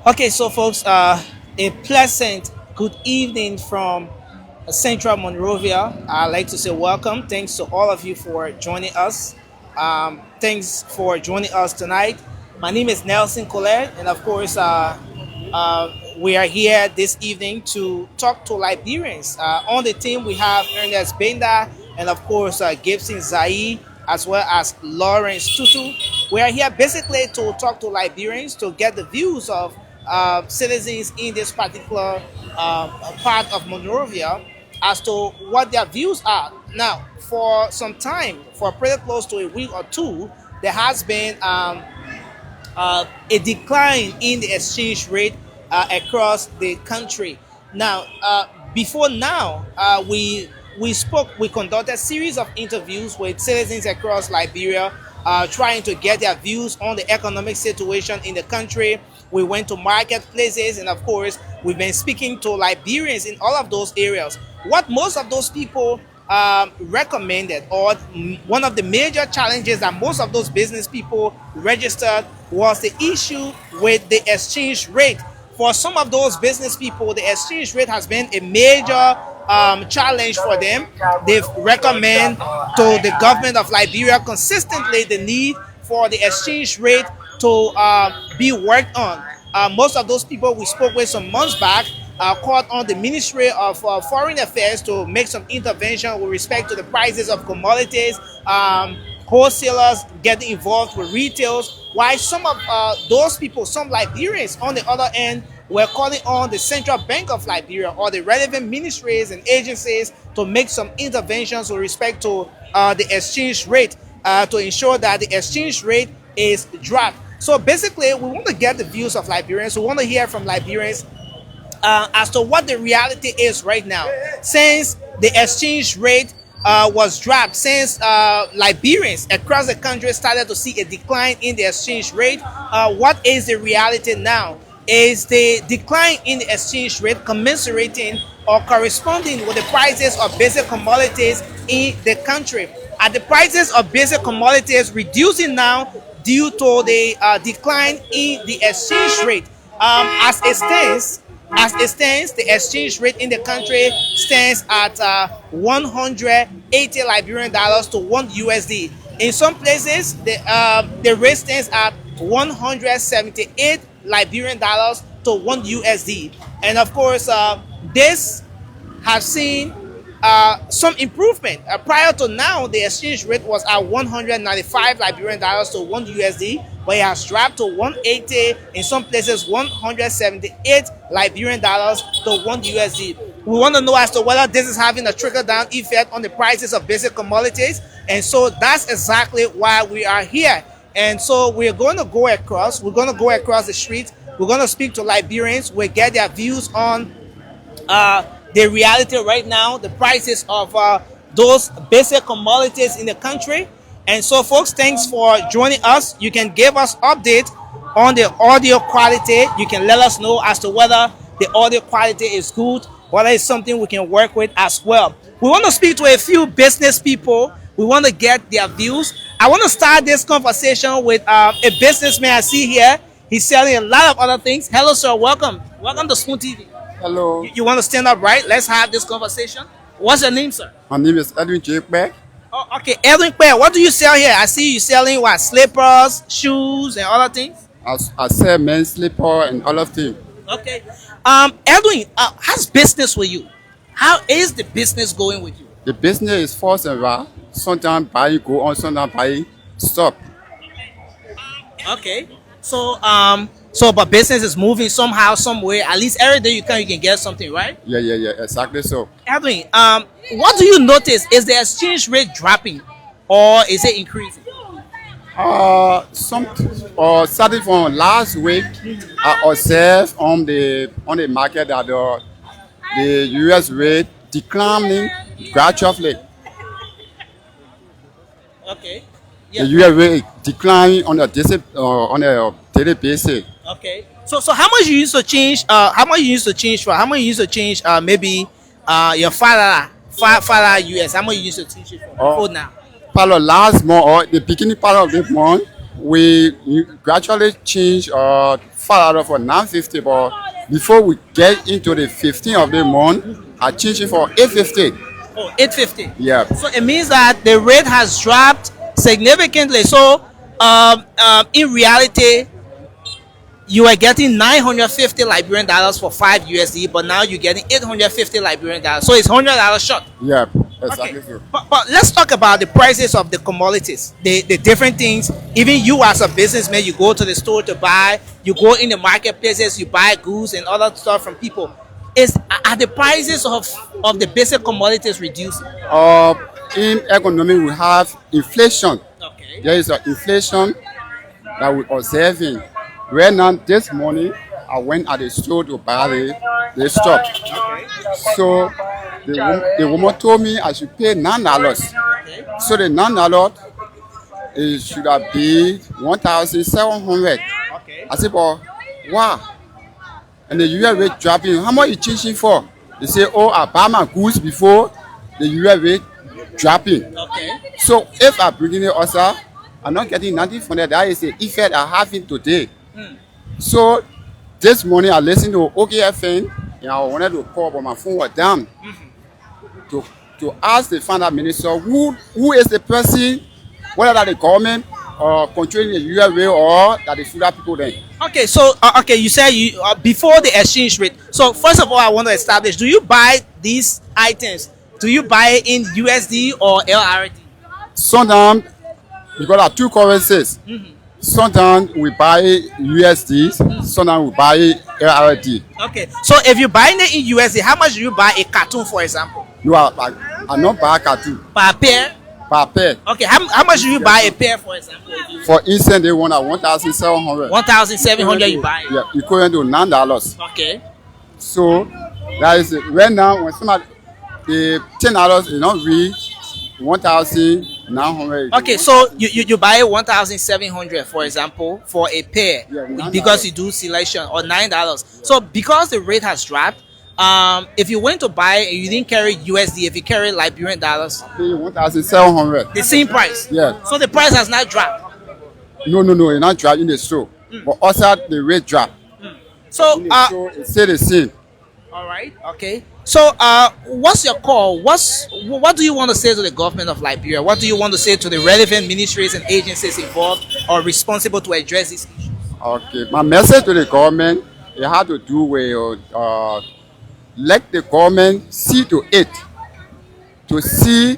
Okay, so folks, a pleasant good evening from Central Monrovia. I'd like to say welcome. Thanks to all of you for joining us. Thanks for joining us tonight. My name is Nelson Colette, and of course, we are here this evening to talk to Liberians. On the team, we have Ernest Benda and, of course, Gibson Zai, as well as Lawrence Tutu. We are here basically to talk to Liberians to get the views of citizens in this particular part of Monrovia as to what their views are. Now, for some time, for pretty close to a week or two, there has been a decline in the exchange rate across the country. Now, before now, we conducted a series of interviews with citizens across Liberia, trying to get their views on the economic situation in the country. We went to marketplaces, and of course, we've been speaking to Liberians in all of those areas. What most of those people recommended, or one of the major challenges that most of those business people registered, was the issue with the exchange rate. For some of those business people, the exchange rate has been a major challenge for them. They've recommend to the government of Liberia consistently the need for the exchange rate to be worked on. Most of those people we spoke with some months back called on the Ministry of Foreign Affairs to make some intervention with respect to the prices of commodities, wholesalers getting involved with retails, while some of those people, some Liberians on the other end, were calling on the Central Bank of Liberia or the relevant ministries and agencies to make some interventions with respect to the exchange rate to ensure that the exchange rate is dropped. So basically, we want to get the views of Liberians. We want to hear from Liberians as to what the reality is right now. Since the exchange rate was dropped, since Liberians across the country started to see a decline in the exchange rate, what is the reality now? Is the decline in the exchange rate commensurating or corresponding with the prices of basic commodities in the country? Are the prices of basic commodities reducing now due to the decline in the exchange rate? As it stands, the exchange rate in the country stands at 180 Liberian dollars to one USD. In some places, the rate stands at 178 Liberian dollars to one USD. And of course, this has seen some improvement. Prior to now, the exchange rate was at 195 Liberian dollars to one USD, but it has dropped to 180, in some places 178 Liberian dollars to one USD. We want to know as to whether this is having a trickle down effect on the prices of basic commodities, and so that's exactly why we are here. And so we're going to go across. We're going to go across the street. We're going to speak to Liberians. We get their views on the reality right now, the prices of those basic commodities in the country. And so, folks, thanks for joining us. You can give us update on the audio quality. You can let us know as to whether the audio quality is good, whether it's something we can work with as well. We want to speak to a few business people. We want to get their views. I want to start this conversation with a businessman I see here. He's selling a lot of other things. Hello, sir. Welcome. Welcome to Spoon TV. Hello, You want to stand up, right? Let's have this conversation. What's your name, sir? my name is Edwin J. Beck. Oh, okay. Edwin Quay, what do you sell here? I see you selling what? Slippers, shoes, and other things. I sell men's slipper and all of things. Okay. Edwin, how's business with you? How is the business going with you? The business is force and right. Sometimes buy go on, sometimes buy stop. Okay. But business is moving somehow, some way. At least every day you can get something, right? Yeah, exactly so. Edwin, what do you notice? Is the exchange rate dropping, or is it increasing? Some starting from last week, I observed on the market that the US rate declining gradually. Okay. The Yeah. US rate declining on a daily basis. Okay. So how much you used to change? How much you used to change for? How much you used to change? Maybe your father US. How much you used to change it for now? Part of last month or the beginning part of the month, we gradually change $5 for 9.50, but before we get into the 15th of the month, I changed it for 8.50. Oh, 850. Yeah. So it means that the rate has dropped significantly. So in reality, you were getting 950 Liberian dollars for 5 USD, but now you're getting 850 Liberian dollars. So it's $100 short. Yeah, exactly. Okay. But let's talk about the prices of the commodities, the different things. Even you as a businessman, you go to the store to buy, you go in the marketplaces, you buy goods and other stuff from people. Are the prices of the basic commodities reducing? In economy, we have inflation. Okay. There is an inflation that we're observing. Right now, this morning, I went at the store to buy the stuff. So the woman told me I should pay $9. Okay. So the $9 it should have been 1,700. Okay. I said, but wow. And the US rate dropping. How much you changing for? They say, oh, I buy my goods before the US rate dropping. Okay. So if I bring in it also, I'm not getting nothing from that. That is the effect I have in today. So this morning I listened to OKFN and I wanted to call, but my phone was down. To ask the finance minister who is the person, whether that the government controlling the US rate or that the federal people then. Okay, so okay, you said you before the exchange rate. So first of all, I want to establish: do you buy these items? Do you buy it in USD or LRD? Sometimes because there are two currencies. Sometimes we buy USD, sometimes we buy LRD. Okay, so if you're buying it in USD, how much do you buy a cartoon, for example? You are I not buy cartoon Per pair? per pair. Okay, how much do you buy a pair, for example? For instance, they want at 1,700. 1,700 you buy. Yeah, equivalent to $9. Okay. So that is it. Right now when somebody the $10 is not reach 1,900. Okay, so you buy 1,700, for example, for a pair, Yeah, $9. because you do selection, or $9. So because the rate has dropped, if you went to buy it and you didn't carry USD, if you carry Liberian dollars, Pay 1,700. the same price. Yeah. So the price has not dropped. No, it's not drop in the store. But also the rate drop. So In the store, it stay the same. all right, okay. So what's your call? What do you want to say to the government of Liberia? What do you want to say to the relevant ministries and agencies involved or responsible to address these issues? Okay, my message to the government, it had to do with let the government see to it to see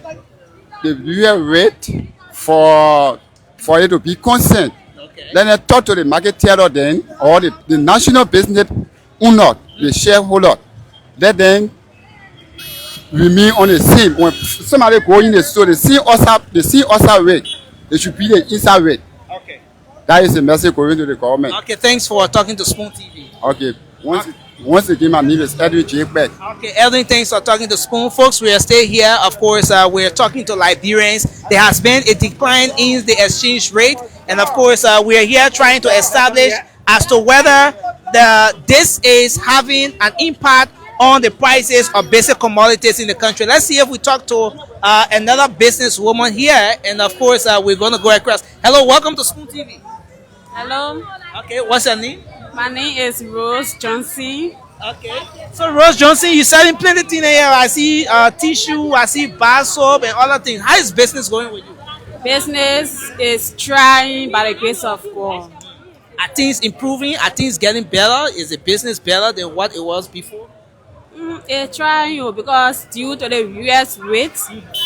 the real rate for it to be consent. Okay. Then I talk to the market teller then or the national business owner, the shareholder. Let them remain on the same. When somebody go in the store, they see outside rate. They should be the inside rate. Okay. That is the message going to the government. Okay, thanks for talking to Spoon TV. Okay. Once again, my name is Edwin J. Beck. Okay, Eldon, thanks for talking to Spoon. Folks, we are still here. Of course, we're talking to Liberians. There has been a decline in the exchange rate. And of course, we are here trying to establish as to whether this is having an impact on the prices of basic commodities in the country. Let's see if we talk to another businesswoman here. And of course, we're going to go across. Hello, welcome to Spoon TV. Hello, Okay, what's your name? my name is Rose Johnson. Okay. So Rose Johnson, you're selling plenty things here. I see tissue, I see bar soap and other things. How is business going with you? Business is trying by the grace of God. Are things improving? Are things getting better? Is the business better than what it was before? It's trying you because due to the US rate,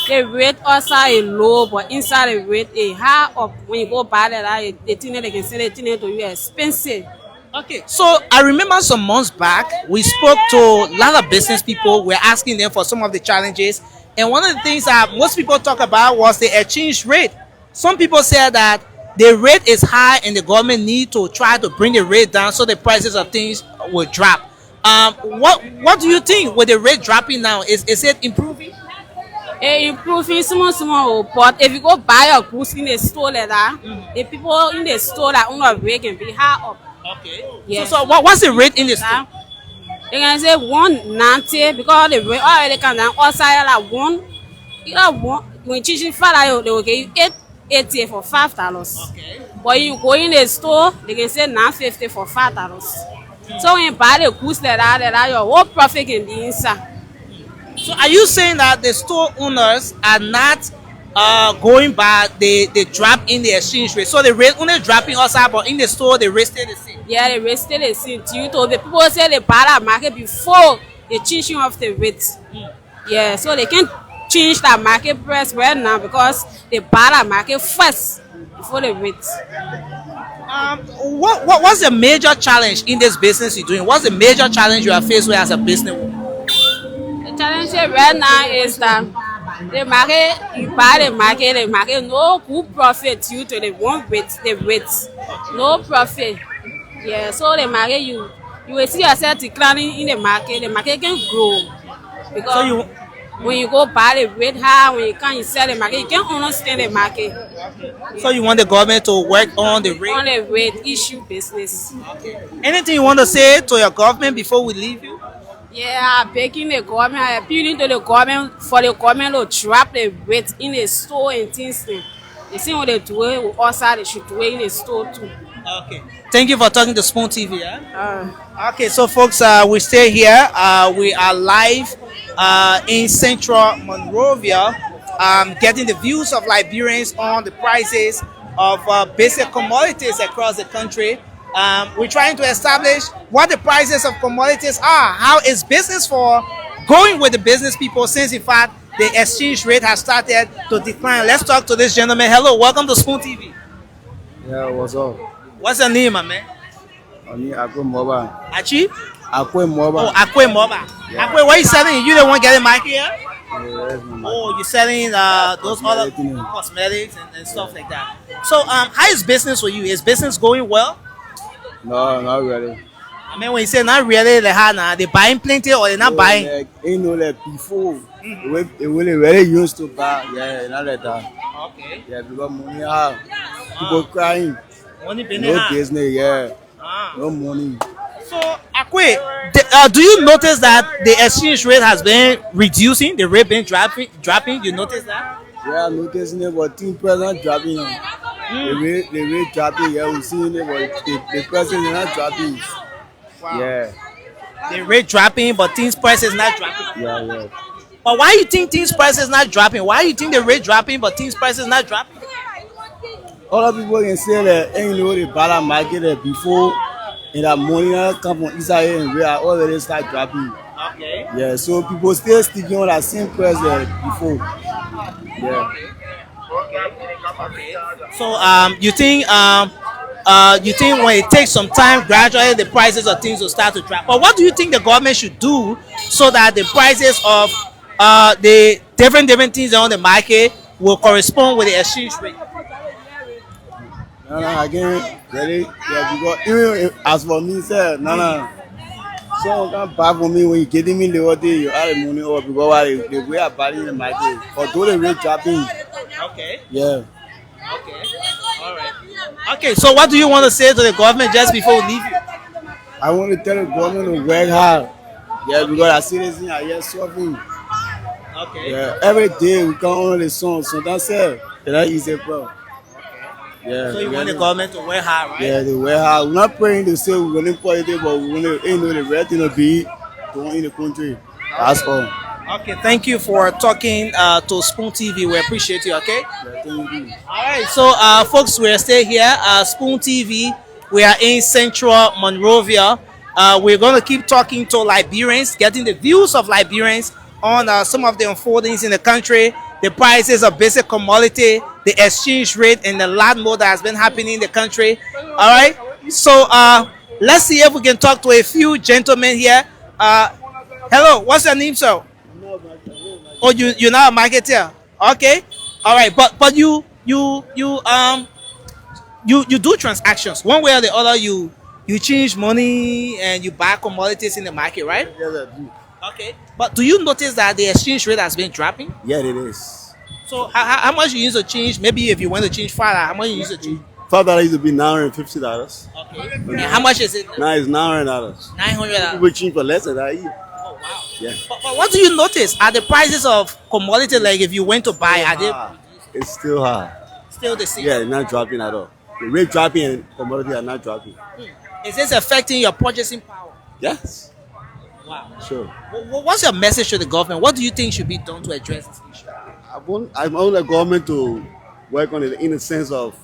the rate outside is low, but inside the rate is high up. When you go buy that, the thing they can sell it to you expensive. Okay, so I remember some months back, we spoke to a lot of business people. We're asking them for some of the challenges. And one of the things that most people talk about was the exchange rate. Some people said that the rate is high and the government need to try to bring the rate down so the prices of things will drop. What do you think with the rate dropping now? Is it improving? It improving small, but if you go buy your goods in the store like that, the people in the store that own a rate can be high up. Okay. Yes. So what's the rate in the store? They can say 190 because the rate already come down outside like one when teaching father they will give you 880 for $5. Okay. But you go in the store, they can say $9.50 for $5. So when you buy the goods like that, your whole profit can be inside. So are you saying that the store owners are not going by they drop in the exchange rate? So the rate only dropping outside, but in the store the rate stay the same. Yeah, the rate still the same. Due to the people say they buy that market before they changing of the rate. Yeah, so they can change that market price right now because they buy that market first before the rate. What's the major challenge in this business you're doing? What's the major challenge you are faced with as a business? The challenge right now is that the market, you buy the market, no good profit due to the one rate, the rates, no profit. Yeah, so the market, you will see yourself declining in the market can grow. Because So you when you go buy the rate high, when you can't sell the market, you can't understand the market. so you want the government to work on the rate? On the rate issue business. Anything you want to say to your government before we leave you? Yeah, I'm begging the government, I'm appealing to the government for the government to drop the rate in the store and things. They see what they do it with outside, they should do it in the store too. Okay. Thank you for talking to Spoon TV. Yeah? Uh, Okay, so folks, we stay here. We are live in central Monrovia, getting the views of Liberians on the prices of basic commodities across the country. We're trying to establish what the prices of commodities are. How is business for going with the business people since, in fact, the exchange rate has started to decline. Let's talk to this gentleman. Hello, welcome to Spoon TV. Yeah, what's up? What's your name, my man? Oni Akwe Moba. Achi? Akwe Oh, Moba. Akwe Moba. Yeah. Akwe, what are you selling? You the one getting my here? Yeah, that's my Oh, you're selling those other Cosmetic. cosmetics and stuff like that. So, how is business for you? Is business going well? No, not really. I mean, when you say not really, like how now they buying plenty or they not So, buying? like, you know, like before, they really used to buy. Yeah, not like that. Okay. Yeah, because money hard. People crying. Money been No hard. business, yeah. Ah. No money. So, Akwe, do you notice that the exchange rate has been reducing? The rate been dropping? You notice that? Yeah, I'm noticing it, but things present dropping. The rate dropping, yeah, we seeing it, but the prices are not dropping. Wow. Yeah, The rate dropping, but things price is not dropping. yeah. But why you think things price is not dropping? Why you think the rate dropping, but things price is not dropping? Other people can say that, you know, the dollar market before, and that money that come from Israel and we are already start dropping. Okay. Yeah, so people still sticking on that same price before. Yeah. So you think when it takes some time, gradually the prices of things will start to drop. But what do you think the government should do so that the prices of the different things on the market will correspond with the exchange rate? No, again, ready? Yeah, because even as for me, sir, no. Someone can buy for me when you getting me the order, you have the money or because the way I buy in the market. Although the rate dropping, Okay. yeah. Okay. All right. Okay. So what do you want to say to the government just before we leave you? I want to tell the government to work hard. Yeah, because I see this thing I hear suffering. Okay. Yeah, every day we come on the song. So that's it. That is a problem. Yeah. So you want the government to work hard, right? Yeah, they work hard. We're not praying to say we're going to play it, but we want to, you know, the right thing to be going in the country. That's all. Okay. Thank you for talking to Spoon TV. We appreciate you. Okay. Yeah, thank you. All right, so folks, we're still here. Spoon TV. We are in central Monrovia. We're going to keep talking to Liberians, getting the views of Liberians on some of the unfoldings in the country, the prices of basic commodity, the exchange rate, and a lot more that has been happening in the country. All right, so let's see if we can talk to a few gentlemen here. Hello, what's your name, sir? Oh, you're not a marketer. Okay. All right, but you do transactions one way or the other. You change money and you buy commodities in the market, right? Yes, I do. Okay. But do you notice that the exchange rate has been dropping? Yeah, it is. So how much you use to change? Maybe if you want to change $5, how much you use to change? $5 used to be $950. Okay. And how much is it? Now it's $900. $900. People change for less than that. Oh wow. Yeah. But what do you notice? Are the prices of commodity, like if you went to buy, are they It's still high. still the same? Yeah, it's not dropping at all. the rate dropping and commodities are not dropping. Is this affecting your purchasing power? Yes, Wow. sure. What's your message to the government? What do you think should be done to address this issue? I want the government to work on it in the sense of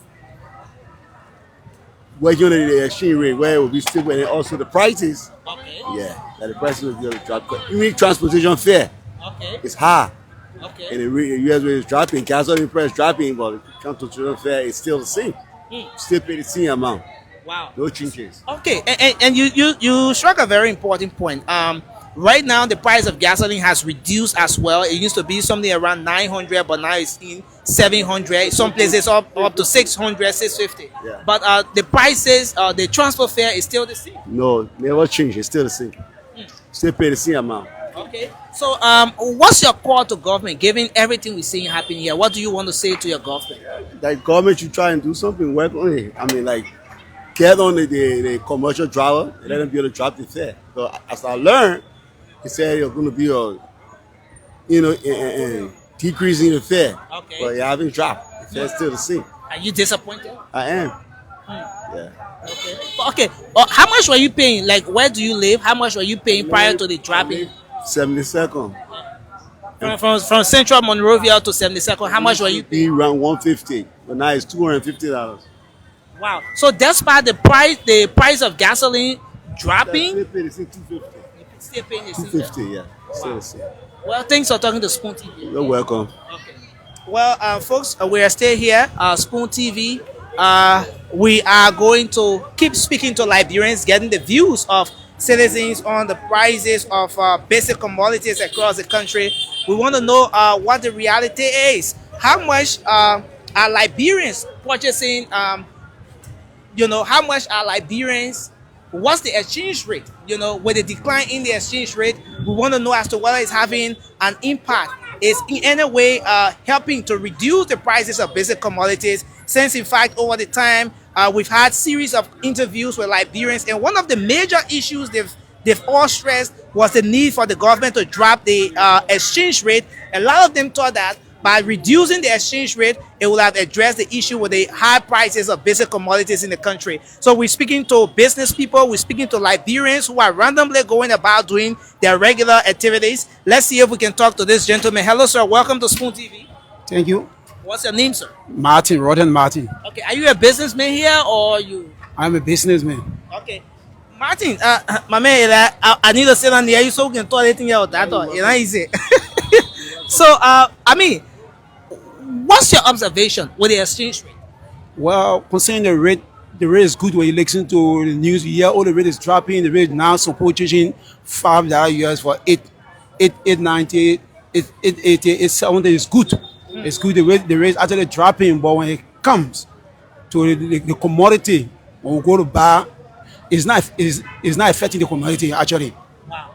working on the exchange rate where it will be stable and also the prices. Okay. Yeah, that the prices will be able to drop. Even transportation fare Okay. is high. Okay. And the US rate is dropping, gasoline price dropping, but the transportation fare is still the same. Still pay the same amount. Wow. No changes. Okay, and you struck a very important point. Right now the price of gasoline has reduced as well. It used to be something around 900, but now it's in 700. Some places up to 600, 650. Yeah. But the prices, the transport fare is still the same. No, never change. It's still the same. Still pay the same amount. Okay. So what's your call to government, given everything we're seeing happening here? What do you want to say to your government? Like government should try and do something, work on it. I mean, like get on the commercial driver and let them be able to drop the fare. So as I learned, he said you're going to be decreasing the fare. Okay. But you haven't dropped. The fare's still the same. Are you disappointed? I am. Yeah. Okay. Okay. How much were you paying? Like, where do you live? How much were you paying prior to the dropping? 72nd. From Central Monrovia to 72nd, how much were you paying? Be around 150, but now it's $250. Wow. So despite the price of gasoline dropping, Still pay the same 250. still paying the same. 250, yeah. Still the same. Well, thanks for talking to Spoon TV. You're welcome. Okay. Well, folks, we are still here, Spoon TV. We are going to keep speaking to Liberians, getting the views of citizens on the prices of basic commodities across the country. We want to know what the reality is. How much are Liberians purchasing? How much are Liberians? What's the exchange rate? With the decline in the exchange rate, we want to know as to whether it's having an impact. Is in any way helping to reduce the prices of basic commodities, since in fact over the time we've had series of interviews with Liberians, and one of the major issues they've all stressed was the need for the government to drop the exchange rate. A lot of them thought that by reducing the exchange rate, it will have addressed the issue with the high prices of basic commodities in the country. So we're speaking to business people, we're speaking to Liberians who are randomly going about doing their regular activities. Let's see if we can talk to this gentleman. Hello, sir. Welcome to Spoon TV. Thank you. What's your name, sir? Martin, Roden Martin. Okay, are you a businessman here or you? I'm a businessman. Okay. Martin, my man, I need to sit on the air so we can talk anything else. That's all. You know, easy. So, what's your observation with the exchange rate? Well, concerning the rate is good when you listen to the news. You hear, oh, the rate is dropping. The rate now supporting $5 US for 8.90, 8.80, 8.70 is good. It's good. The rate is actually dropping, but when it comes to the commodity, when we go to buy, it's not affecting the commodity actually. Wow.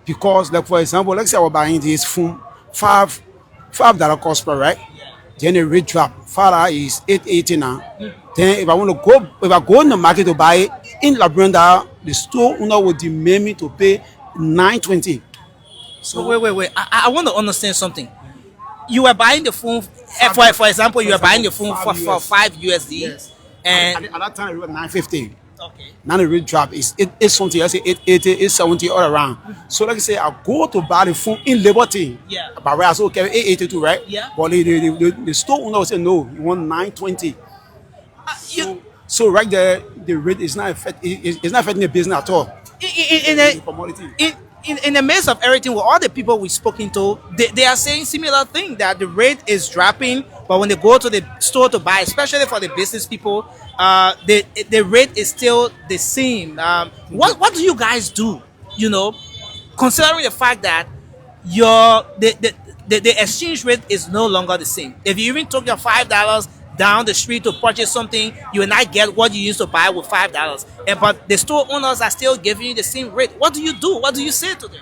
Because, like for example, let's say we're buying this phone, $5 cost per, right? Then the rate drop. $5 is 8.80 now. Then if I go in the market to buy it in Labranda, the store owner will demand me to pay $9.20. So wait. I want to understand something. You were buying the phone, for example, you were buying the phone for $5 USD. Yes. And At that time, it was $9.50. okay. Now the rate drop is 8.70, I say 8.80, 8.70 all around. So like I say, I go to buy the phone in Liberty. Yeah. But where I say, okay, 8.82, right? Yeah. But the store owner will say, no, you want 9.20. So right there, the rate is not affecting the business at all. The commodity. In the midst of everything, with all the people we've spoken to, they are saying similar thing, that the rate is dropping, but when they go to the store to buy, especially for the business people, the rate is still the same. What do you guys do? Considering the fact that the exchange rate is no longer the same. If you even took your $5 down the street to purchase something, you will not get what you used to buy with $5. But the store owners are still giving you the same rate. What do you do? What do you say to them?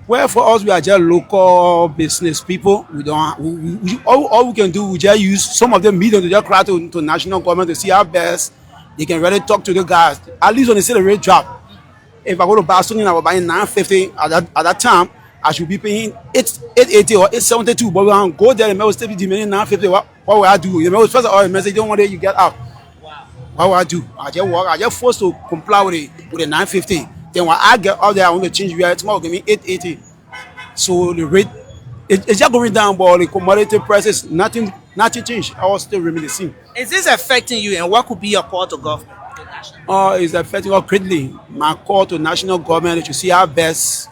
Well, for us, we are just local business people. We don't. All we can do, we just use some of them millions to just cry to national government to see how best they can really talk to the guys. At least when they see the rate drop. If I go to buy something, I was buying $9.50 at that time, I should be paying $8.80 or $8.72. But when I go there, the mail will still be demanding $9.50. What will I do? The mail first of all, the message, don't want it, you get out. Wow. What will I do? I just work. I just forced to comply with the 950. Then when I get out there, I want to change where tomorrow give me 880. So the rate it's just going down, but the commodity prices nothing changed. I was still remain the same. Is this affecting you, and what could be your call to government? It's affecting us greatly. My call to national government is to see how best,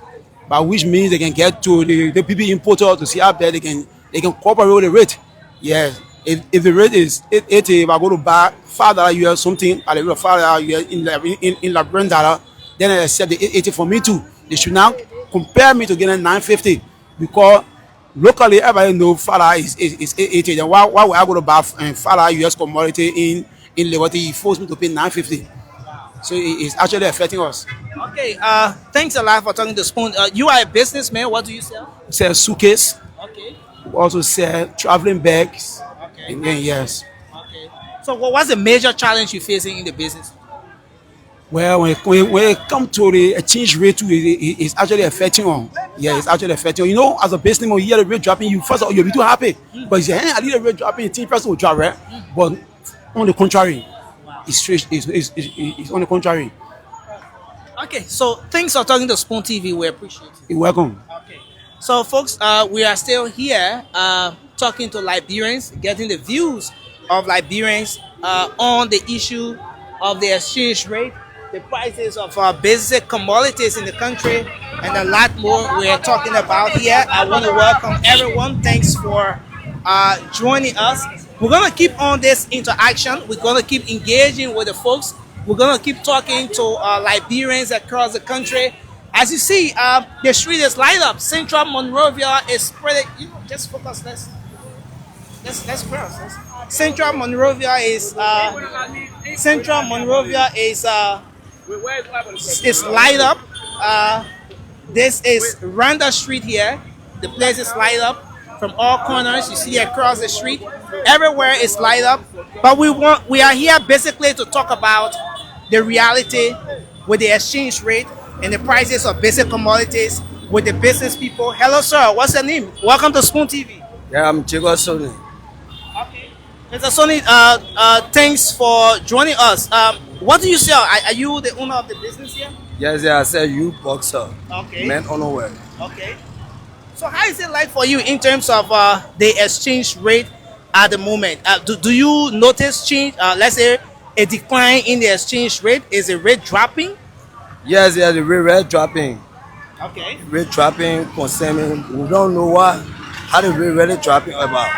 by which means they can get to the people importer to see how best they can cooperate with the rate. Yes. If the rate is 880, if I go to buy $5 US something at the rate of $5 US in $11, then I accept the 880 for me too. They should now compare me to getting 950 because locally everybody know $5 is 880. Then why would I go to buy $5 US commodity in Liberty? He forced me to pay 950. So it's actually affecting us. Okay, thanks a lot for talking to Spoon. You are a businessman. What do you sell? Sell suitcase. Okay. We also sell traveling bags. Okay. And then, yes. Okay. So what's the major challenge you're facing in the business? Well, when it comes to the exchange rate, too, it's actually affecting on. Yeah, it's actually affecting. You know, as a businessman, you hear the rate dropping, you first of all, you'll be too happy. But you say, hey, I need the rate dropping, 10% will drop, right? But on the contrary, it's on the contrary. Okay, so thanks for talking to Spoon TV. We appreciate it. You're welcome. Okay. So, folks, we are still here talking to Liberians, getting the views of Liberians on the issue of the exchange rate, the prices of basic commodities in the country, and a lot more we are talking about here. I want to welcome everyone. Thanks for joining us. We're going to keep on this interaction. We're going to keep engaging with the folks. We're going to keep talking to Liberians across the country. As you see, the street is light up. Central Monrovia is spread. Just focus. Let's cross. Central Monrovia is light up. This is Randa Street here. The place is light up from all corners. You see across the street, everywhere is light up. But we are here basically to talk about the reality with the exchange rate and the prices of basic commodities with the business people. Hello, sir. What's your name? Welcome to Spoon TV. Yeah, I'm Jacob Sony. Okay, Mr. Sonny, thanks for joining us. What do you sell? Are you the owner of the business here? Yes, I said you boxer. Okay. Men unaware. Okay. So how is it like for you in terms of the exchange rate at the moment? Do you notice change? Let's say a decline in the exchange rate. Is the rate dropping? Yes, the rate dropping. Okay. Rate dropping concerning. We don't know how the rate really dropping about.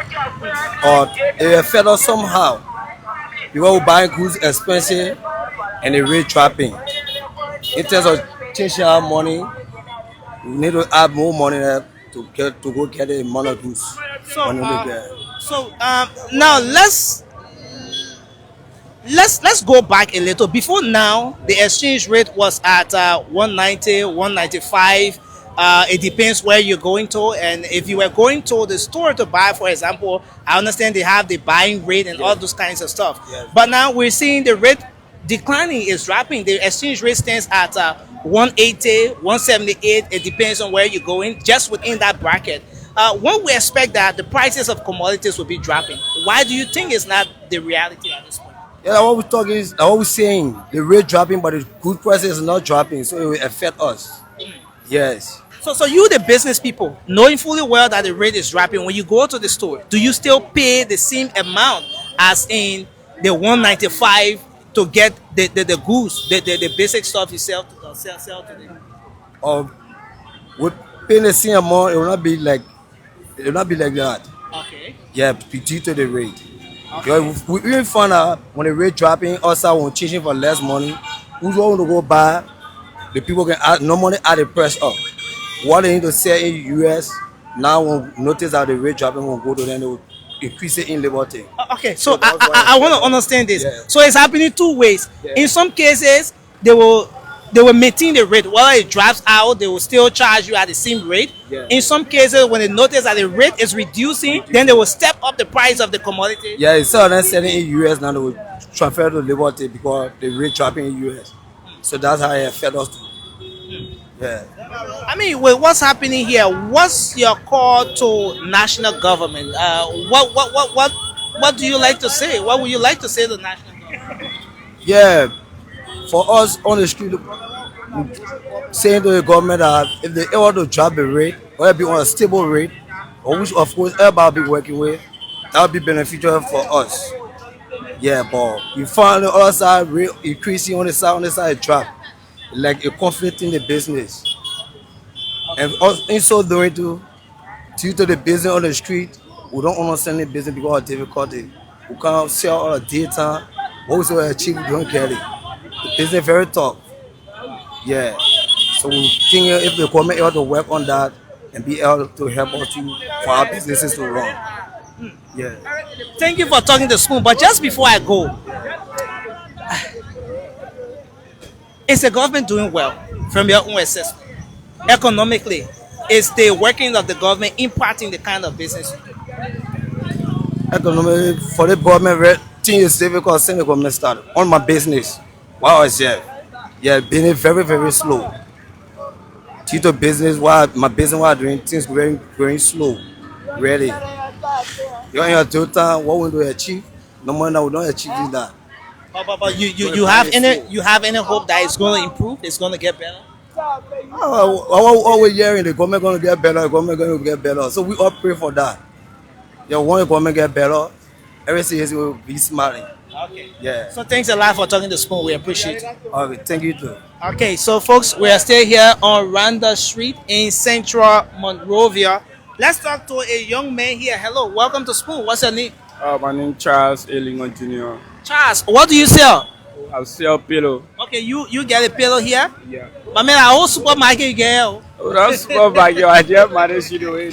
Or it affect us somehow. People who buy goods expensive and the rate dropping. In terms of changing our money, we need to add more money there to go get the amount of goods. So now let's go back a little. Before now, the exchange rate was at 190, 195. It depends where you're going to, and if you were going to the store to buy, for example, I understand they have the buying rate and all those kinds of stuff. Yes. But now we're seeing the rate declining, is dropping. The exchange rate stands at 180, 178. It depends on where you're going, just within that bracket. When we expect that the prices of commodities will be dropping, why do you think it's not the reality at this point? Yeah, what we're talking is what we're saying. The rate dropping, but the good prices is not dropping, so it will affect us. Yes. So you, the business people, knowing fully well that the rate is dropping, when you go to the store, do you still pay the same amount as in the 195 to get the goods, the basic stuff you sell to them? With paying the same amount, it will not be like that. Okay. Yeah, due to the rate. Because we even found out when the rate dropping, also when changing for less money, who's going to go buy, the people can add no money add the price up. What they need to sell in US, now when notice that the rate dropping will go to them, they will increase it in Liberty. Okay, so that's why I want to understand this. Yeah. So it's happening two ways. Yeah. In some cases, they will maintain the rate. While it drops out, they will still charge you at the same rate. Yeah. In some cases, when they notice that the rate is reducing, then they will step up the price of the commodity. Yeah, instead of them selling in US, now they will transfer to Liberty because the rate dropping in US. So that's how it affects us too. Yeah. I mean, with what's happening here, what's your call to national government? What do you like to say? What would you like to say to national government? Yeah, for us on the street, saying to the government that if they ever to drop the rate or be on a stable rate, or which of course everybody be working with, that would be beneficial for us. Yeah, but you find the other side rate increasing on the side drop, like a conflict in the business. And us in so doing too, due to the business on the street, we don't understand the business because of difficulty. We can't sell all the data. What we say achieve, we don't get it. The business very tough. Yeah. So we think if the government able to work on that and be able to help us to for our businesses to run. Yeah. Thank you for talking to Spoon. But just before I go, is the government doing well from your own assessment? Economically, is the working of the government impacting the kind of business you do? Economy for the government thing is difficult since the government started on my business. While I was here. Yeah, being very, very slow. Due to business while my business while doing things very slow. Really. You're in your total what we do achieve, no more now we don't achieve that. But you have any hope that it's going to improve? It's going to get better? Always hearing the government gonna get better, the government gonna get better. So we all pray for that. Yeah, when the government get better, everything is will be smiling. Okay. Yeah. So thanks a lot for talking to Spoon. We appreciate it. Okay, thank you too. Okay, so folks, we are still here on Randa Street in central Monrovia. Let's talk to a young man here. Hello, welcome to Spoon. What's your name? My name is Charles Elingon Jr. Charles, what do you sell? I sell pillow. Okay, you get a pillow here? Yeah. But man, I whole supermarket you get. Oh. Oh, that's super bag. I just managed to do it.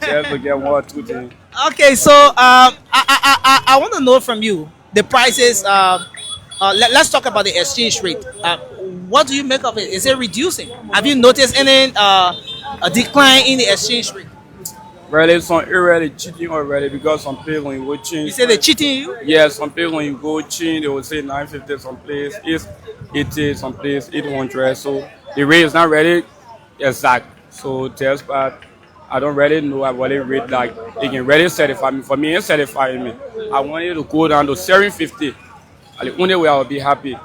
Just to get one or two things. Okay, so I want to know from you the prices. Let's talk about the exchange rate. What do you make of it? Is it reducing? Have you noticed any a decline in the exchange rate? Really, some already cheating already because some people when you go change. You say they're cheating you? Yes, some people when you go change, they will say 950 some place, it's 80 some place, 800. So the rate is not really exact. So test part, I don't really know about the rate like they can really certify me. For me, it's certifying me. I want it to go down to 750. The only way I will be happy.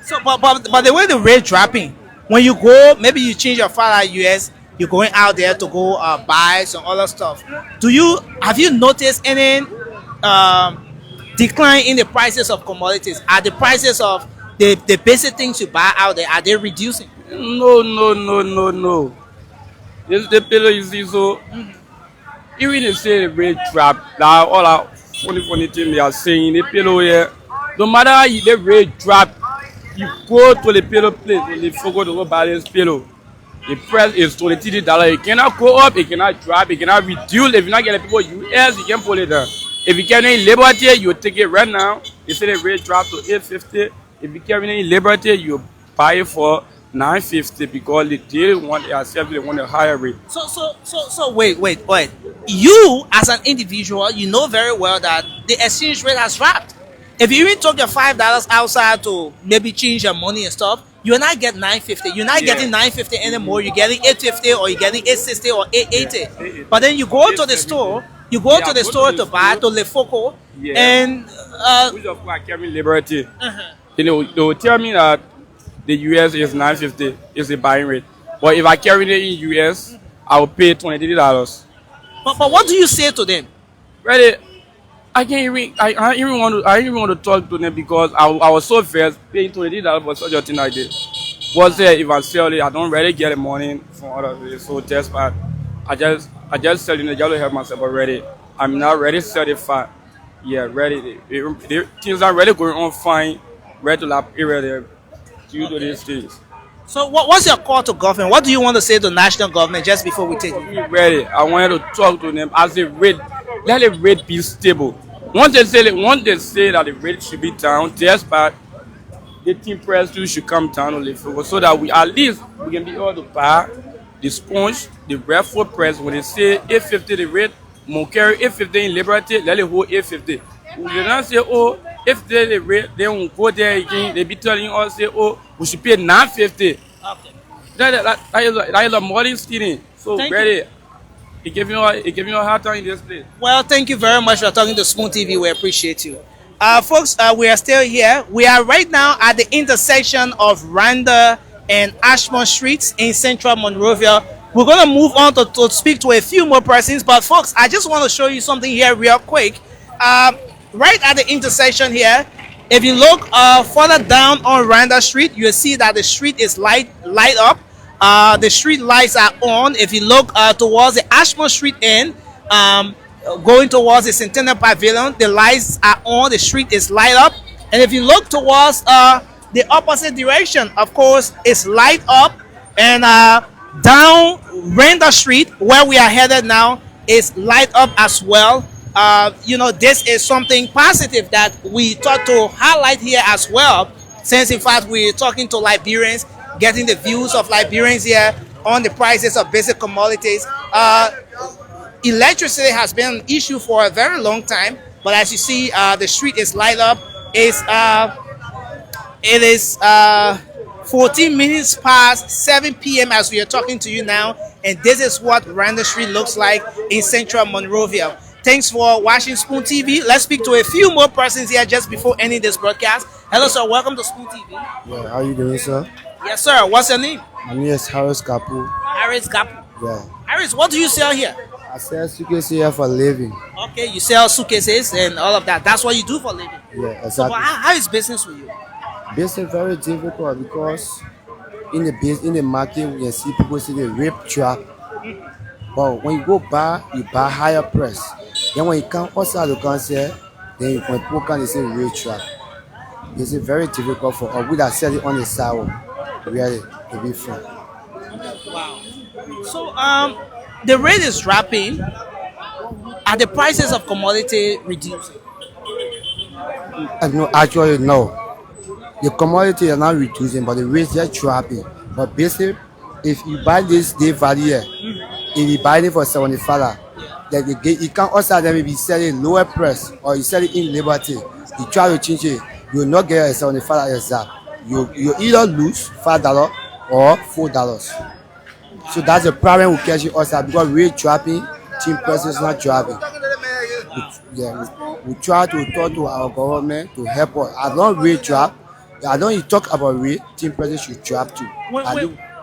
So, but the way the rate dropping, when you go, maybe you change your file at US, you're going out there to go buy some other stuff. Have you noticed any decline in the prices of commodities? Are the prices of the basic things you buy out there, are they reducing? No. This the pillow you see so. Even if say the rate drop, now all our funny thing they are saying the pillow here. No matter how the rate drop, you go to the pillow place and you forgot to go buy this pillow. The price is $23. It cannot go up, it cannot drop, it cannot reduce. If you not get the people US, you can pull it down. If you carry any liberty, you take it right now. You see the rate drop to 850. If you carry any liberty, you buy it for 950 because they want they want a higher rate. So wait. You as an individual, you know very well that the exchange rate has dropped. If you even took your $5 outside to maybe change your money and stuff, you're not getting 950. You're not getting 950 anymore. You're getting 850 or you're getting 860 or 880. But then you go to the store. You go to the store to buy to Le Foco, and which of course I carry liberty. They will tell me that the US is 950 is the buying rate. But if I carry it in US, I will pay $23. But what do you say to them? Really, I even want to talk to them because I was so fast paying $20 for such a thing I did. Was there if I sell it, I don't really get the money from other ways. So just but I just sell it, I just help myself already. I'm not ready certified. Yeah, ready. Things are really going on fine. Ready to lap area there due to these things. So what's your call to government? What do you want to say to national government just before we take it? Ready. I wanted to talk to them as the rate. Let the rate be stable. Once they say that the rate should be down, just but the team press too should come down a little so that we at least we can be able to buy the sponge, the red foot press. When they say 850 the rate, more carry 850 in Liberty, let it hold 850. We do not say if they the rate, they won't go there again. They be telling us say we should pay 950. Okay. That is a modern student. So Thank ready. you. It gave me a hard time in this place. Well, thank you very much for talking to Spoon TV. We appreciate you. Folks, we are still here. We are right now at the intersection of Randa and Ashmore Streets in central Monrovia. We're going to move on to speak to a few more persons, but folks, I just want to show you something here real quick. Um, right at the intersection here, if you look further down on Randa Street, you'll see that the street is light up. The street lights are on. If you look towards the Ashmore Street end, um, going towards the Centennial Pavilion, the lights are on. The street is light up. And if you look towards the opposite direction, of course, it's light up. And down Randa Street, where we are headed now, is light up as well. This is something positive that we thought to highlight here as well, since in fact we're talking to Liberians, getting the views of Liberians here on the prices of basic commodities. Electricity has been an issue for a very long time, but as you see, the street is light up. It is 14 minutes past 7 p.m. as we are talking to you now, and this is what Randa Street looks like in central Monrovia. Thanks for watching Spoon TV. Let's speak to a few more persons here just before ending this broadcast. Hello, sir. Welcome to Spoon TV. Yeah, how you doing, sir? Yes, sir. What's your name? My name is Harris Kapu. Harris Kapu. Yeah. Harris, what do you sell here? I sell suitcases here for a living. Okay, you sell suitcases and all of that. That's what you do for a living. Yeah, So, exactly. but how is business with you? Business very difficult because in the market we can see people say they rape trap. But when you go buy, you buy higher price. Then when you come outside the concert, then when people come, they say rape trap. It's very difficult for us. We that sell it on the sidewalk, really, to be frank. Wow. So the rate is dropping. Are the prices of commodity reducing? No, actually, no. The commodity are not reducing, but the rates are dropping. But basically, if you buy this day value here, if you buy it for 75, like you can also then maybe sell it lower price or you sell it in Liberty. You try to change it, you will not get a 75 exact. You either lose $5 or $4. So that's the problem we catch it also because rate dropping, team prices not dropping. We try to talk to our government to help us. As long as rate drop, I don't you talk about rate, team prices should drop too.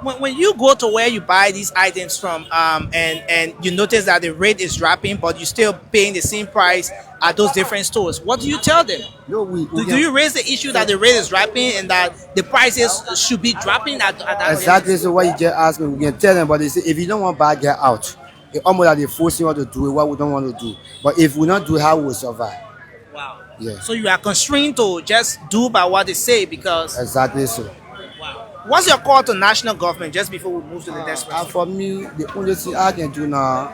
When you go to where you buy these items from, and you notice that the rate is dropping, but you're still paying the same price at those different stores, what do you tell them? No, do you raise the issue that the rate is dropping and that the prices should be dropping at that exactly. So what you just asked me, we can tell them, but they say if you don't want to buy, get out. It's almost like they forcing us to do it, what we don't want to do. But if we not do it, how we will survive? Wow. Yeah. So you are constrained to just do by what they say because. Exactly so. Wow. What's your call to national government just before we move to the next question? For me, the only thing I can do now,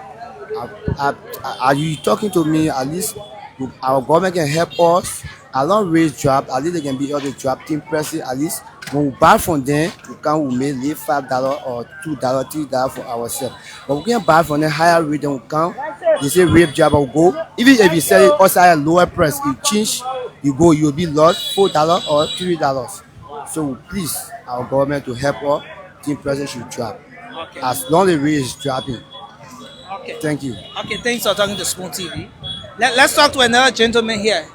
are you talking to me? At least our government can help us. I don't raise drop. At least they can be able to drop team prices. At least when we buy from them, we may leave $5 or $2, $3 for ourselves. But we can buy from them higher rate than we can. They say rape job will go. Even if you sell it outside at lower price, you change, you'll be lost $4 or $3. So please, our government to help us, team prices should drop. Okay. As long as the rate is dropping. Okay. Thank you. Okay, thanks for talking to Spoon TV. Let's talk to another gentleman here.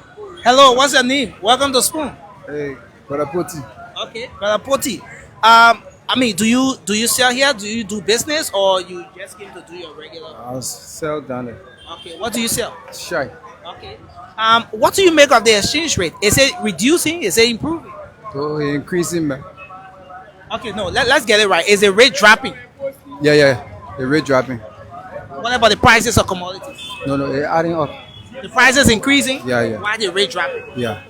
Hello, what's your name? Welcome to Spoon. Hey, Brother Poti. Okay, Brother Poti. Do you sell here? Do you do business or you just came to do your regular? I'll sell down there. Okay, what do you sell? Shy. Okay. What do you make of the exchange rate? Is it reducing? Is it improving? So increasing, man. Okay, no, let's get it right. Is the rate dropping? Yeah. The rate dropping. What about the prices of commodities? No, they're adding up. The prices increasing? Yeah. Why the rate dropping? Yeah.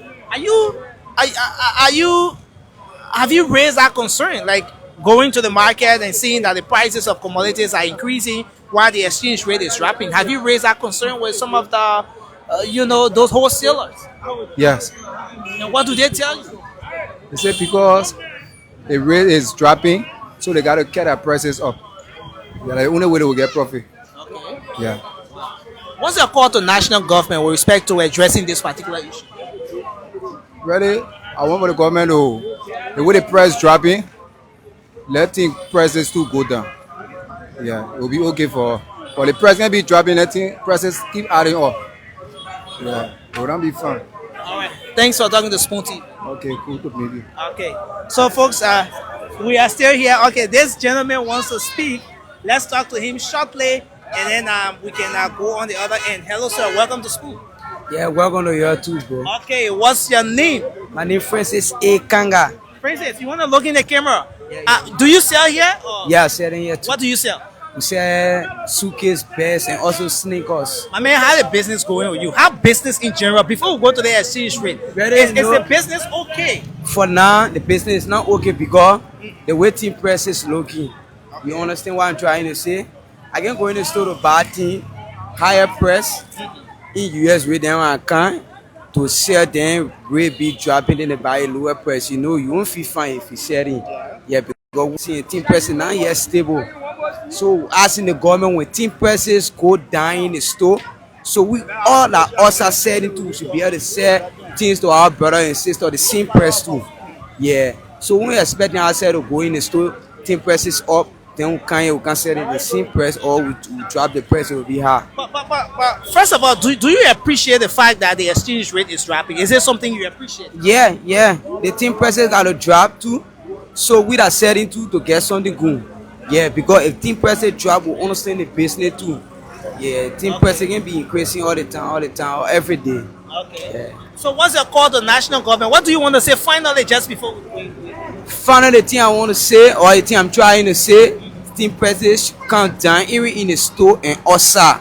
Have you raised that concern? Like going to the market and seeing that the prices of commodities are increasing while the exchange rate is dropping. Have you raised that concern with some of the, those wholesalers? Yes. And what do they tell you? They say because the rate is dropping, so they got to cut their prices up. Yeah, the only way they will get profit. Okay. Yeah. What's your call to national government with respect to addressing this particular issue? Really, I want for the government to, the way the price dropping, let the prices too go down. Yeah, it will be okay for the price can be dropping, letting prices keep adding up. Yeah, it will not be fun. All right. Thanks for talking to Spoon TV. Okay, cool to meet you. Okay. So, folks, we are still here. Okay, this gentleman wants to speak. Let's talk to him shortly, and then we can go on the other end. Hello, sir. Welcome to Spoon. Yeah, welcome to your too, bro. Okay, what's your name? My name Francis A. Kanga. Princess, you want to look in the camera? Do you sell here? Or Yeah, selling here too. what do you sell? We sell suitcase, bags, and also sneakers. I mean, how the business going with you? How business in general? Before we go to the exchange rate, is the business okay? For now, the business is not okay because the waiting price is low key. You understand what I'm trying to say? I can go in the store to buy things, higher price in US with them account to sell them rate be dropping, then they buy a lower price. You know, you won't feel fine if you sell it. Yeah, because we see 10% now yet stable. So asking the government when 10 prices go down in the store, so we all that us are selling to should be able to sell things to our brother and sister the same price too. Yeah. So when we expecting ourselves to go in the store, 10 prices up, then we can sell it the same price or we drop the price, it will be high. But first of all, do you appreciate the fact that the exchange rate is dropping? Is it something you appreciate? Yeah. The 10 prices got to drop too. So we are selling to get something good. Yeah, because if 10 prices drop, we understand the business too. Yeah, 10 prices can be increasing all the time, or every day. Okay. Yeah. So what's your call to national government? What do you want to say finally just before we Finally, the thing I want to say, or the thing I'm trying to say, 10 prices should come down even in the store and outside.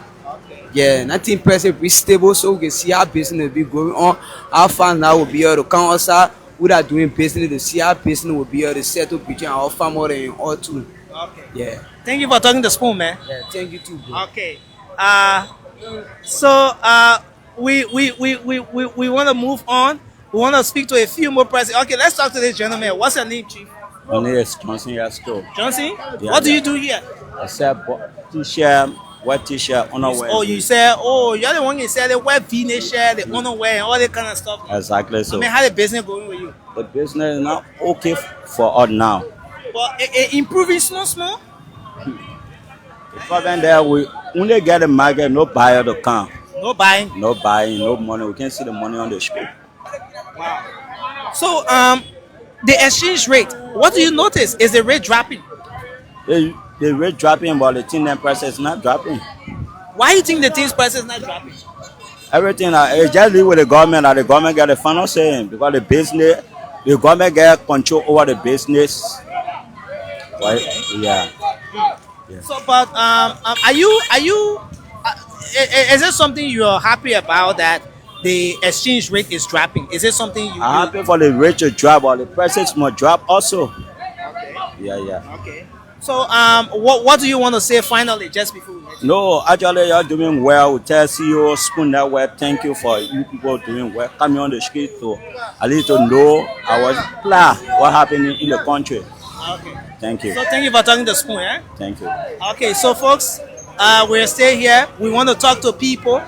Yeah, nothing prices be stable so we can see how business will be going on. Our fans now will be able to come outside without doing business to see how business will be able to settle between our farmer and all two. Okay. Yeah. Thank you for talking to Spoon, man. Yeah, thank you too, bro. Okay. So we want to move on. We want to speak to a few more presidents. Okay, let's talk to this gentleman. What's your name, Chief? My name is Johnson Yasko. Johnson? Yeah, What do yeah. you do here? I sell t-shirt, white t-shirt, underwear. Oh, you say, you're the one you say the white V-neck shirt, the underwear, and all that kind of stuff. Exactly so. I mean, how the business going with you? The business is not okay for us now. But improving small. The problem there, we only get the market, no buyer to come. No buying. No buying, no money. We can't see the money on the street. So the exchange rate. What do you notice? Is the rate dropping? The rate dropping, but the thing price is not dropping. Why do you think the things price is not dropping? Everything it's just leave with the government, and the government get the final say because the government get control over the business. Right? Yeah. So, but are you? Is it something you're happy about that the exchange rate is dropping? Is it something you? I'm happy for the rate to drop, but the prices must drop also. Okay. Yeah. Okay. So, what do you want to say finally, just before we let you? No, actually, you're doing well. We tell CEO Spoon that well. Thank you for you people doing well. Coming on the street to at least to know our plan, what happening in the country. Okay. Thank you. So, thank you for talking to Spoon, eh? Thank you. Okay, so folks, we're still here. We want to talk to people.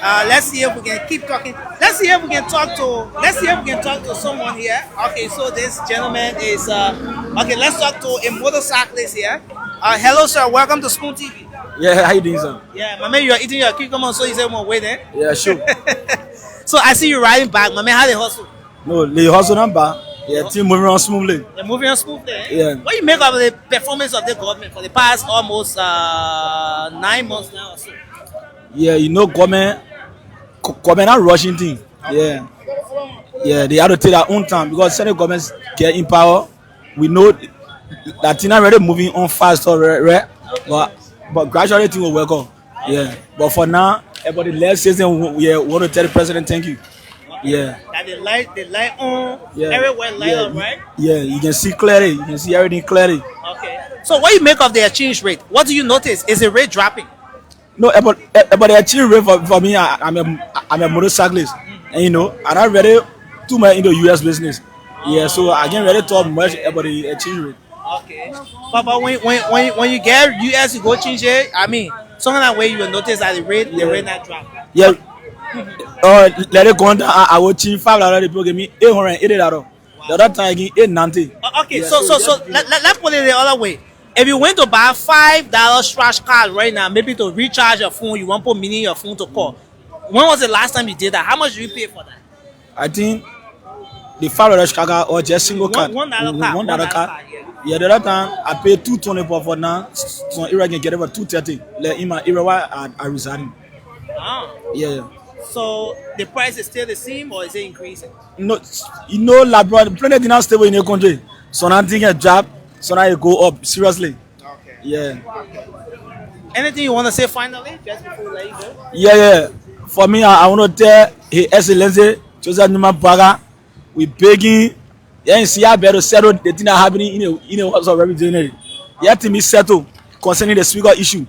Let's see if we can keep talking. Let's see if we can talk to someone here. Okay, so this gentleman is okay, let's talk to a motorcyclist here. Hello sir, welcome to Spoon TV. Yeah, how you doing, sir? Yeah, my man, you are eating your cucumber, so you say more wait there. Yeah, sure. So I see you riding back, my man. How they hustle? No, the hustle number. Yeah, team moving on smoothly. They're moving on smoothly. Eh? Yeah. What do you make of the performance of the government for the past almost 9 months now or so? Yeah, you know, government not rushing thing. Yeah. Yeah, they have to take their own time because certain governments get in power. We know that thing already moving on fast already, right? But gradually thing will work out. Yeah. But for now, about the last season, we want to tell the president thank you. Yeah. That the light on, Yeah. everywhere light up, right? Yeah, you can see clearly. You can see everything clearly. Okay. So what do you make of the exchange rate? What do you notice? Is the rate dropping? No, about the exchange rate for me, I'm a motorcyclist, and you know, and I'm ready too much into US business. Yeah, so I can't really talk much about the exchange rate. Okay. But when you get US, you go change it. I mean, something that way you will notice that the rate not drop. Yeah. Let it go on. I will change $5. People give me $880. The other time I give $890. Okay, Yeah, so let's put it the other way. If you went to buy $5 trash card right now, maybe to recharge your phone, you want to put money in your phone to call. When was the last time you did that? How much do you pay for that? I think the $5 Chicago or just single card. $1 card. $1 card. Yeah. Yeah, the other time I paid $220 for now. So area can get over $230. Like in my area where I residing. Ah. Yeah. So the price is still the same or is it increasing? No, Labrador, planet did not stable in your country. So now things get drop. So now you go up seriously. Okay. Yeah. Anything you want to say finally, just before we let you go? Yeah. For me, I want to tell His Excellency Joseph Numa Baga, we begging. Yeah, you see, I better settle the thing that happening in a what's already doing it. Yeah, to me settle concerning the speaker issue.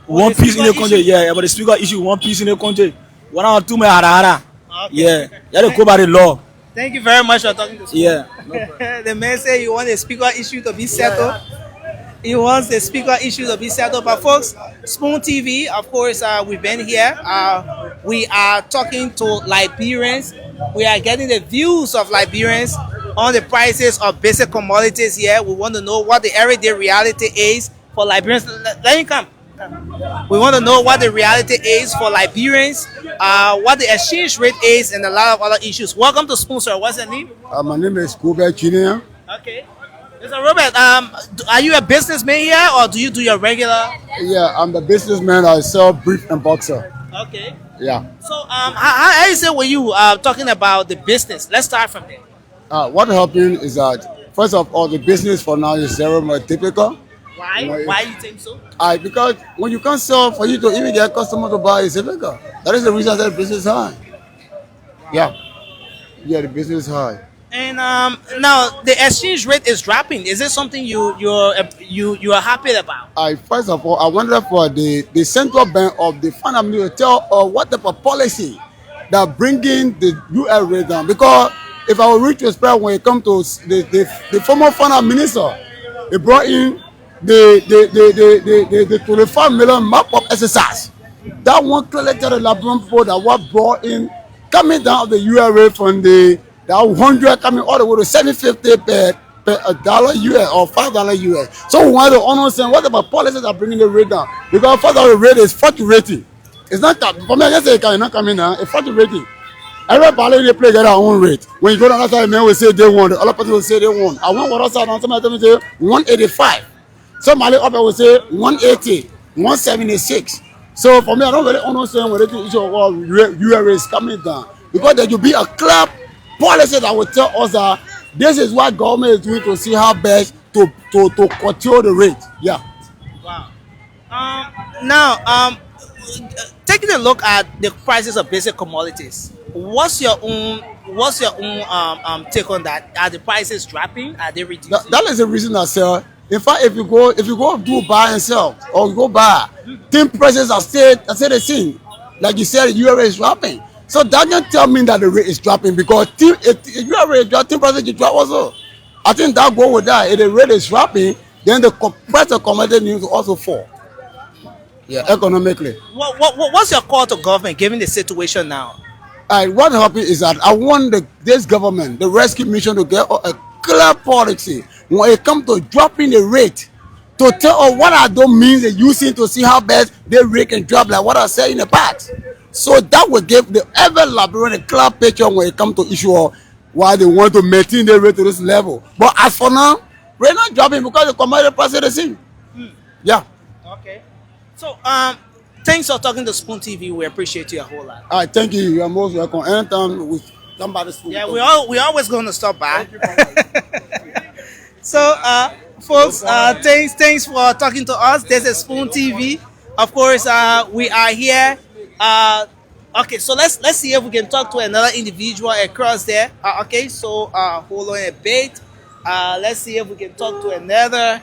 One piece in the country, yeah, but the speaker issue, one piece in the country. 1 or 2 hara. Yeah, to go by the law. Thank you very much for talking to us. Yeah. The man said you want the speaker issue to be settled. He wants the speaker issue to be settled. But folks, Spoon TV, of course, we've been here. We are talking to Liberians. We are getting the views of Liberians on the prices of basic commodities here. We want to know what the everyday reality is for Liberians. Let him come. We want to know what the reality is for Liberians, what the exchange rate is, and a lot of other issues. Welcome to Spoon, sir. What's your name? My name is Kubert Junior. Okay. Mr. Robert, are you a businessman here or do you do your regular? Yeah, I'm the businessman. I sell brief and boxer. Okay. Yeah. So, how is it with you talking about the business? Let's start from there. What happened is that, first of all, the business for now is very much difficult. Why? You know, Why you think so? Because when you can't sell, for you to even get customer to buy, it's difficult. That is the reason that the business is high. Yeah. Yeah, the business is high. And now the exchange rate is dropping. Is it something you are happy about? First of all, I wonder for the central bank of the fund to tell what type of policy that bringing the US rate down. Because if I were retrospect when it comes to the former finance minister, he brought in the 25 million map up exercise. That one clearly tell the Liberian people that what brought in coming down of the US rate from that 100 coming all the way to 750 per dollar US or $5 US. So we want to understand what about policies are bringing the rate down, because $5 rate is fluctuating. It's not for me. I just say it's not coming down. It's fluctuating. Everybody they play their own rate. When you go down outside, men will say they want. The other person will say they want. I want what outside. Somebody tell me say 185. Somebody up there will say 180, 176. So for me, I don't really understand what the issue of US is coming down, because there will be a club policy that will tell us that this is what government is doing to see how best to control the rate. Yeah. Wow. Now, taking a look at the prices of basic commodities, what's your own take on that? Are the prices dropping? Are they reducing? That is the reason I say, in fact, if you go do buy and sell or you go buy, tin prices are still the same. Like you said, the rate is dropping. So that can tell me that the rate is dropping, because if your rate drop, tin prices will drop also. I think that go with that. If the rate is dropping, then the price of commodity needs to also fall. Yeah, economically. What's your call to government given the situation now? What happened is that I want this government, the rescue mission, to get a clear policy when it comes to dropping the rate, to tell us what are those means they're using to see how best the rate can drop, like what I said in the past. So that will give the ever Liberian a clear picture when it comes to issue of why they want to maintain the rate to this level. But as for now, we're not dropping because the commodity price is the same. Yeah. Okay. So thanks for talking to Spoon TV. We appreciate you a whole lot. All right, thank you. You are most welcome. Anytime with somebody. Yeah, we always going to stop by. So, folks, thanks for talking to us. This is Spoon TV. Of course, we are here. Okay, so let's see if we can talk to another individual across there. Okay, so hold on a bit. Let's see if we can talk to another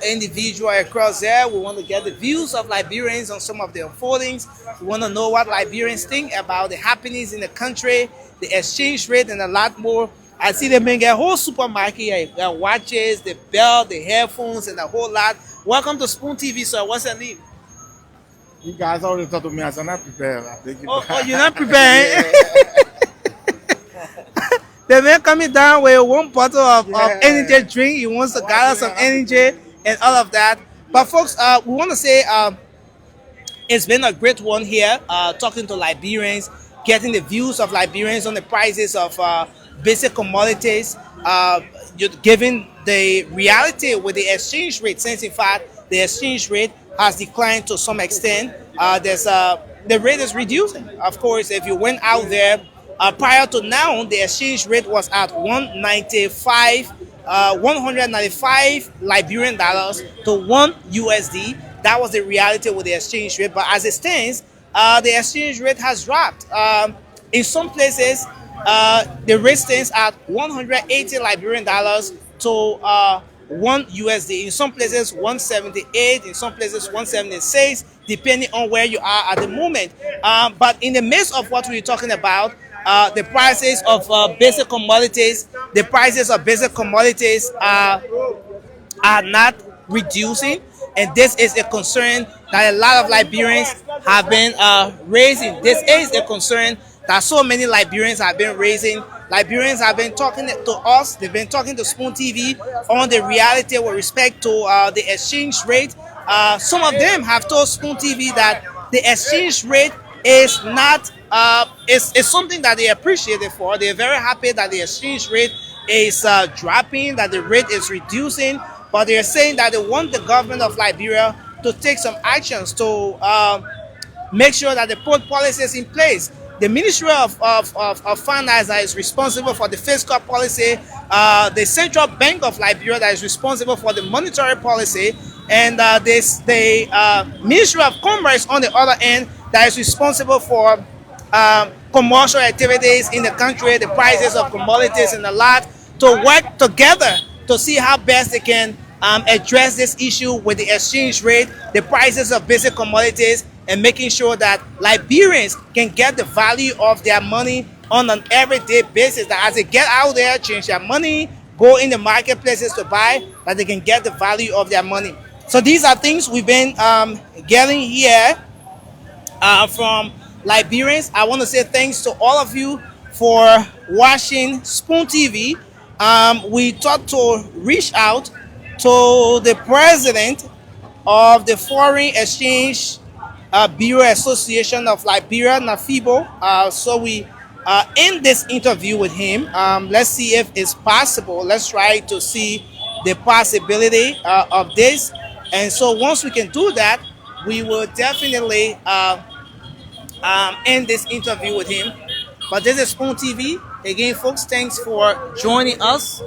individual across there. We want to get the views of Liberians on some of the unfoldings. We want to know what Liberians think about the happenings in the country, the exchange rate, and a lot more. I see them bring a whole supermarket here, watches, the belt, the headphones, and a whole lot. Welcome to Spoon TV, sir. What's your name? You guys already talk to me, I'm not prepared. Oh, you're not prepared? The man coming down with one bottle of energy drink. He wants to gather some energy and all of that. But folks, we want to say it's been a great one here, talking to Liberians. getting the views of Liberians on the prices of basic commodities, given the reality with the exchange rate, since in fact the exchange rate has declined to some extent. The rate is reducing. Of course, if you went out there prior to now, the exchange rate was at 195 Liberian dollars to one USD. That was the reality with the exchange rate. But as it stands, the exchange rate has dropped. In some places, the rate stands at 180 Liberian dollars to one USD. In some places, 178. In some places, 176, depending on where you are at the moment. But in the midst of what we're talking about, the prices of basic commodities, are not reducing, and this is a concern that a lot of Liberians have been raising. This is a concern that so many Liberians have been raising. Liberians have been talking to us, they've been talking to Spoon TV on the reality with respect to the exchange rate. Some of them have told Spoon TV that the exchange rate is not is something that they appreciate it for. They're very happy that the exchange rate is dropping, that the rate is reducing, but they're saying that they want the government of Liberia to take some actions to make sure that they put policies in place. The Ministry of Finance that is responsible for the fiscal policy, the Central Bank of Liberia that is responsible for the monetary policy, and the Ministry of Commerce on the other end that is responsible for commercial activities in the country, the prices of commodities and the lot, to work together to see how best they can address this issue with the exchange rate, the prices of basic commodities, and making sure that Liberians can get the value of their money on an everyday basis. That as they get out there, change their money, go in the marketplaces to buy, that they can get the value of their money. So these are things we've been getting here from Liberians. I want to say thanks to all of you for watching Spoon TV. We thought to reach out to the president of the Foreign Exchange Bureau Association of Liberia, NAFIBO. So we end this interview with him. Let's see if it's possible. Let's try to see the possibility of this. And so once we can do that, we will definitely end this interview with him. But this is Spoon TV. Again, folks, thanks for joining us.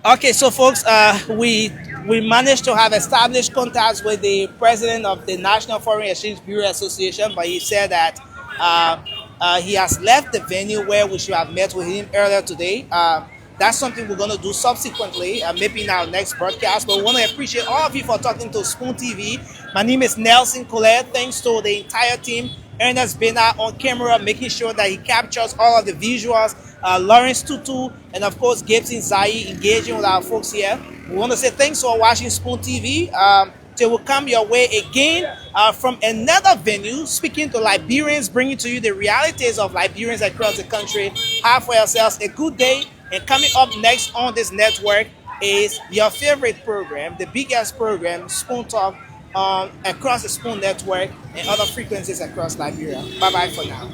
Okay, so folks, we managed to have established contacts with the president of the National Foreign Exchange Bureau Association, but he said that he has left the venue where we should have met with him earlier today. That's something we're going to do subsequently, maybe in our next broadcast. But we want to appreciate all of you for talking to Spoon TV. My name is Nelson Colette. Thanks to the entire team. Ernest Bena on camera, making sure that he captures all of the visuals. Lawrence Tutu, and of course Gibson Zai engaging with our folks here. We want to say thanks for watching Spoon TV. Till we come your way again from another venue, speaking to Liberians, bringing to you the realities of Liberians across the country. Have for yourselves a good day. And coming up next on this network is your favorite program, the biggest program, Spoon Talk, across the Spoon Network and other frequencies across Liberia. Bye-bye for now.